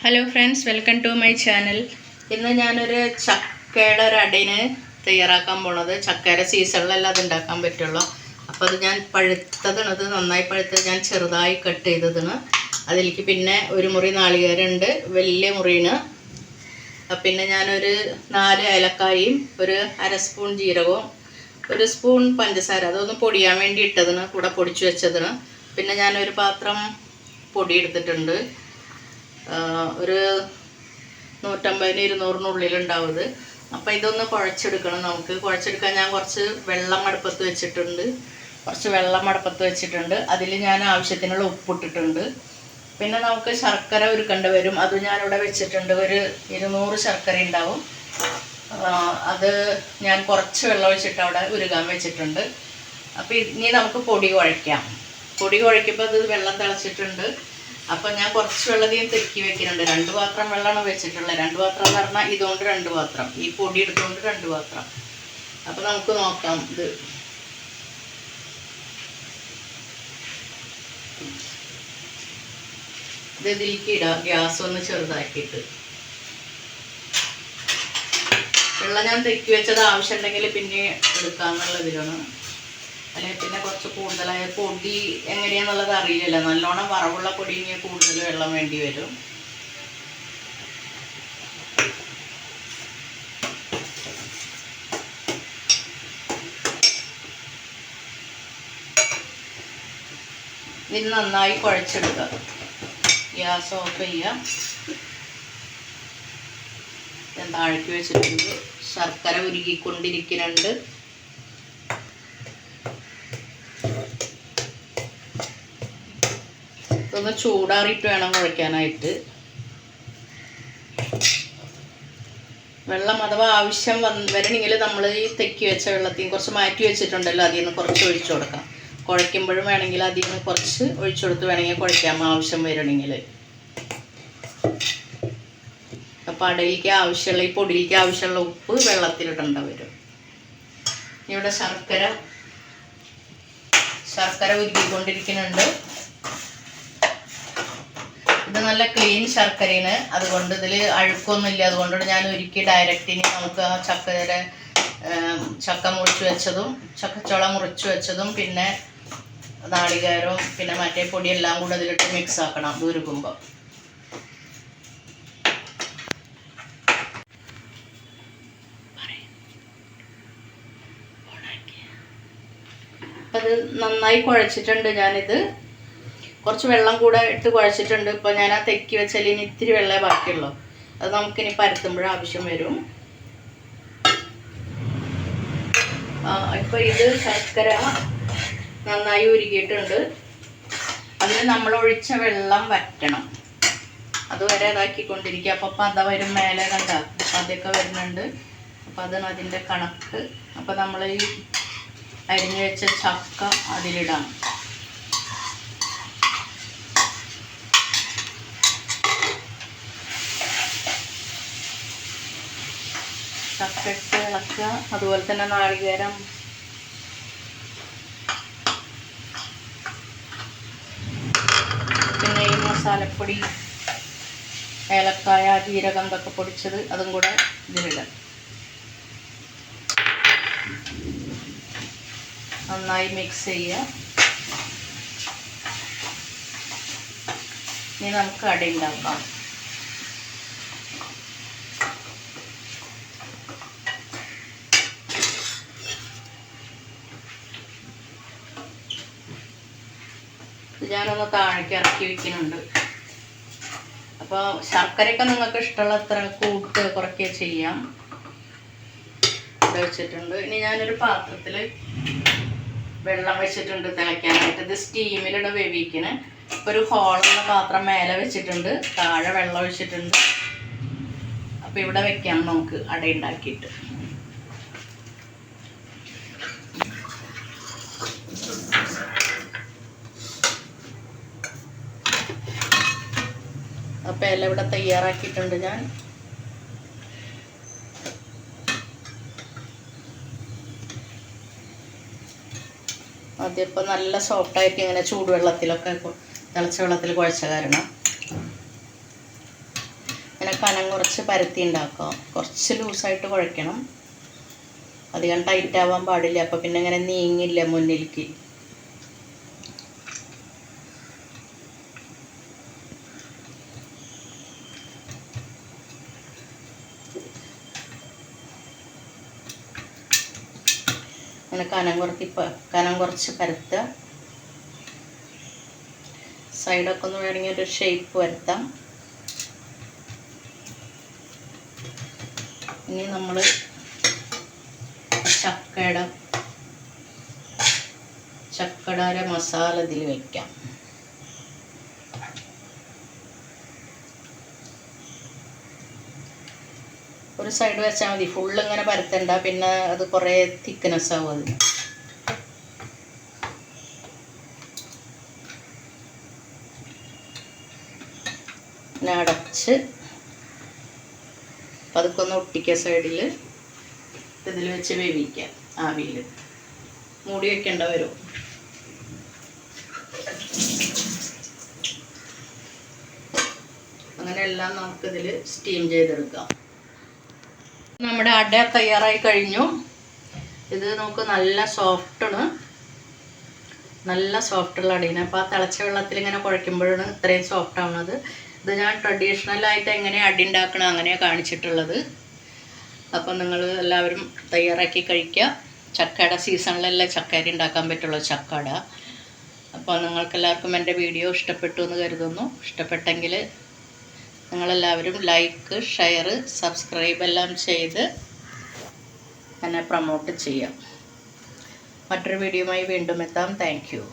Hello friends, welcome to my channel. ഇന്ന് ഞാനൊരു ചക്കയുടെ ഒരു അടീന് തയ്യാറാക്കാൻ പോണത്. ചക്കയുടെ സീസണിലെല്ലാം അത് ഉണ്ടാക്കാൻ പറ്റുള്ളൂ. അപ്പോൾ അത് ഞാൻ പഴുത്തതാണ്, അത് നന്നായി പഴുത്തത് ഞാൻ ചെറുതായി കട്ട് ചെയ്തതാണ്. അതിലേക്ക് പിന്നെ ഒരു മുറി നാളികേരമുണ്ട്, വലിയ മുറിന്. പിന്നെ ഞാനൊരു 4 ഏലക്കായും ഒരു അര സ്പൂൺ ജീരകവും ഒരു സ്പൂൺ പഞ്ചസാര അതൊന്ന് പൊടിയാൻ വേണ്ടി ഇട്ടതിന് കൂടെ പൊടിച്ചു വെച്ചതിന്. പിന്നെ ഞാനൊരു പാത്രം പൊടി എടുത്തിട്ടുണ്ട്. ഒരു 150-200 ഉണ്ടാവും. അപ്പോൾ ഇതൊന്ന് കുഴച്ചെടുക്കണം. നമുക്ക് കുഴച്ചെടുക്കാൻ ഞാൻ കുറച്ച് വെള്ളം അടുപ്പത്ത് വെച്ചിട്ടുണ്ട്. അതിൽ ഞാൻ ആവശ്യത്തിനുള്ള ഉപ്പിട്ടിട്ടുണ്ട്. പിന്നെ നമുക്ക് ശർക്കര ഉരുക്കേണ്ടി വരും. അത് ഞാനിവിടെ വെച്ചിട്ടുണ്ട്. ഒരു 200 ശർക്കര ഉണ്ടാവും. അത് ഞാൻ കുറച്ച് വെള്ളം ഒഴിച്ചിട്ട് അവിടെ ഉരുകാൻ വെച്ചിട്ടുണ്ട്. അപ്പോൾ ഇനി നമുക്ക് പൊടി കുഴയ്ക്കാം. പൊടി കുഴയ്ക്കുമ്പോൾ അത് വെള്ളം തിളച്ചിട്ടുണ്ട്. അപ്പോൾ ഞാൻ കുറച്ച് വെള്ളத்தைയും തെക്കി വെക്കുന്നുണ്ട്. 2 പാത്രം വെള്ളമാണ് വെച്ചിട്ടുള്ളത്. 2 പാത്രം എന്ന് പറഞ്ഞാൽ ഇതുകൊണ്ട് 2 പാത്രം, ഈ പൊടി എടുത്തുകൊണ്ട് 2 പാത്രം. അപ്പോൾ നമുക്ക് നോക്കാം. ഇത് ഇതിലേക്ക് ഇടാം. ഗ്യാസ് ഒന്ന് ചെറുതാക്കിയിട്ട് വെള്ളം ഞാൻ തെക്കി വെച്ചത് ആവശ്യമുണ്ടെങ്കിൽ പിന്നെ എടുക്കാമെന്നുള്ളതിലാണ്. അല്ലെങ്കിൽ പിന്നെ കുറച്ച് കൂടുതലായ പൊടി എങ്ങനെയാണെന്നുള്ളത് അറിയില്ലല്ലോ. നല്ലോണം വറവുള്ള പൊടി ഇനി കൂടുതൽ വെള്ളം വേണ്ടി വരും. ഇത് നന്നായി കുഴച്ചെടുക്കുക. ഗ്യാസ് ഓഫ് ചെയ്യുക. ഞാൻ താഴേക്ക് വെച്ചിട്ടുണ്ട്. ശർക്കര ഉരുകിക്കൊണ്ടിരിക്കുന്നുണ്ട്. ഇതൊന്ന് ചൂടാറിയിട്ട് വേണം കുഴയ്ക്കാനായിട്ട്. വെള്ളം അഥവാ ആവശ്യം വരണമെങ്കിൽ നമ്മൾ ഈ തെക്കി വെച്ച വെള്ളത്തിൽ കുറച്ച് മാറ്റി വെച്ചിട്ടുണ്ടല്ലോ, അതിൽ നിന്ന് കുറച്ച് ഒഴിച്ചു കൊടുക്കാം. കുഴയ്ക്കുമ്പോഴും വേണമെങ്കിൽ അതിൽ നിന്ന് കുറച്ച് ഒഴിച്ചു കൊടുത്ത് വേണമെങ്കിൽ കുഴയ്ക്കാം, ആവശ്യം വരണമെങ്കിൽ. അപ്പോൾ അടയിലേക്ക് ആവശ്യമുള്ള ഈ പൊടിയിലേക്ക് ആവശ്യമുള്ള ഉപ്പ് വെള്ളത്തിലിടേണ്ട വരും. ഇവിടെ ശർക്കര ഉരുക്കിക്കൊണ്ടിരിക്കുന്നുണ്ട്. ഇത് നല്ല ക്ലീൻ ശർക്കരയാണ്, അതുകൊണ്ട് ഇതിൽ അഴുക്കൊന്നുമില്ല. അതുകൊണ്ടാണ് ഞാൻ ഉരുക്കി ഡയറക്റ്റിന് നമുക്ക് ആ ചക്ക മുറിച്ച് വെച്ചതും ചക്കച്ചോള മുറിച്ച് വെച്ചതും പിന്നെ നാളികേരവും പിന്നെ മറ്റേ പൊടിയെല്ലാം കൂടെ അതിലിട്ട് മിക്സ് ആക്കണം ഇത് ഉരുക്കുമ്പോൾ. അത് നന്നായി കുഴച്ചിട്ടുണ്ട്. ഞാനിത് കുറച്ച് വെള്ളം കൂടെ ഇട്ട് കുഴച്ചിട്ടുണ്ട്. ഇപ്പോൾ ഞാൻ ആ തെക്കി വെച്ചാൽ ഇനി ഇത്തിരി വെള്ളമേ ബാക്കിയുള്ളൂ. അത് നമുക്കിനി പരത്തുമ്പോഴും ആവശ്യം വരും. ഇപ്പോൾ ഇത് ശർക്കര നന്നായി ഉരുകിയിട്ടുണ്ട്. അതിന് നമ്മൾ ഒഴിച്ച വെള്ളം വറ്റണം. അതുവരെ ഇതാക്കിക്കൊണ്ടിരിക്കുക. അപ്പോൾ പത വരും മേലെ കണ്ട അതൊക്കെ വരുന്നുണ്ട്. അപ്പോൾ അതാണ് അതിൻ്റെ കണക്ക്. അപ്പോൾ നമ്മൾ ഈ അരിഞ്ഞു വെച്ച ചക്ക അതിലിടാം. ചക്ക ഇട്ട് ഇളക്കുക. അതുപോലെ തന്നെ നാളികേരം, പിന്നെ ഈ മസാലപ്പൊടി, ഏലക്കായ, ജീരകം ഇതൊക്കെ പൊടിച്ചത് അതും കൂടെ ഇതിലിടാം. നന്നായി മിക്സ് ചെയ്യുക. ഇനി നമുക്ക് അട ഉണ്ടാക്കാം. ഞാനൊന്ന് താഴേക്ക് ഇറക്കി വയ്ക്കുന്നുണ്ട്. അപ്പോൾ ശർക്കരയൊക്കെ നിങ്ങൾക്ക് ഇഷ്ടമുള്ള അത്ര കൂട്ട് കുറയ്ക്കുക ചെയ്യാം. വെച്ചിട്ടുണ്ട്. ഇനി ഞാനൊരു പാത്രത്തിൽ വെള്ളം വെച്ചിട്ടുണ്ട് തിളയ്ക്കാനായിട്ട്. ഇത് സ്റ്റീമിലിടെ വേവിക്കണേ. ഇപ്പോൾ ഒരു ഹോളുള്ള പാത്രം മേലെ വെച്ചിട്ടുണ്ട്, താഴെ വെള്ളം ഒഴിച്ചിട്ടുണ്ട്. അപ്പോൾ ഇവിടെ വെക്കാം നമുക്ക് അട ഉണ്ടാക്കിയിട്ട്. അപ്പോൾ എല്ലാം ഇവിടെ തയ്യാറാക്കിയിട്ടുണ്ട് ഞാൻ. അതിപ്പോൾ നല്ല സോഫ്റ്റായിട്ട് ഇങ്ങനെ ചൂടുവെള്ളത്തിലൊക്കെ തിളച്ച വെള്ളത്തിൽ കുഴച്ച കാരണം അങ്ങനെ കനം കുറച്ച് പരത്തി ഉണ്ടാക്കാം. കുറച്ച് ലൂസായിട്ട് കുഴയ്ക്കണം, അധികം ടൈറ്റ് ആവാൻ പാടില്ല. അപ്പോൾ പിന്നെ ഇങ്ങനെ നീങ്ങില്ല മുന്നിലേക്ക്. അങ്ങനെ കനം കുറച്ച് പരത്തുക. സൈഡൊക്കെ ഒന്ന് വേണമെങ്കിൽ ഒരു ഷേപ്പ് വരുത്താം. ഇനി നമ്മൾ ചക്കട മസാല ഇതിൽ വയ്ക്കാം. ഒരു സൈഡ് വെച്ചാൽ മതി, ഫുള്ള് ഇങ്ങനെ പരത്തണ്ട, പിന്നെ അത് കുറേ തിക്നെസ് ആവും അതിന്. പിന്നെ അടച്ച് പതുക്കെ ഒന്ന് ഒട്ടിക്കുക. സൈഡിൽ ഇതിൽ വെച്ച് വേവിക്കാം. ആവിയിൽ മൂടി വെക്കേണ്ട വരും. അങ്ങനെ എല്ലാം നമുക്കിതിൽ സ്റ്റീം ചെയ്തെടുക്കാം. നമ്മുടെ അട തയ്യാറായി കഴിഞ്ഞു. ഇത് നമുക്ക് നല്ല സോഫ്റ്റാണ്, നല്ല സോഫ്റ്റുള്ള അടയാണ്. അപ്പോൾ ആ തിളച്ച വെള്ളത്തിൽ ഇങ്ങനെ കുഴയ്ക്കുമ്പോഴാണ് ഇത്രയും സോഫ്റ്റ് ആവുന്നത്. ഇത് ഞാൻ ട്രഡീഷണലായിട്ട് എങ്ങനെ അടി ഉണ്ടാക്കണം അങ്ങനെയാണ് കാണിച്ചിട്ടുള്ളത്. അപ്പം നിങ്ങൾ എല്ലാവരും തയ്യാറാക്കി കഴിക്കുക. ചക്കയുടെ സീസണിലെല്ലാം ചക്കരി ഉണ്ടാക്കാൻ പറ്റുള്ളൂ, ചക്കട. അപ്പോൾ നിങ്ങൾക്കെല്ലാവർക്കും എൻ്റെ വീഡിയോ ഇഷ്ടപ്പെട്ടു എന്ന് കരുതുന്നു. ഇഷ്ടപ്പെട്ടെങ്കിൽ നിങ്ങളെല്ലാവരും ലൈക്ക്, ഷെയർ, സബ്സ്ക്രൈബ് എല്ലാം ചെയ്ത് എന്നെ പ്രൊമോട്ട് ചെയ്യാം. മറ്റൊരു വീഡിയോയുമായി വീണ്ടും എത്താം. Thank you.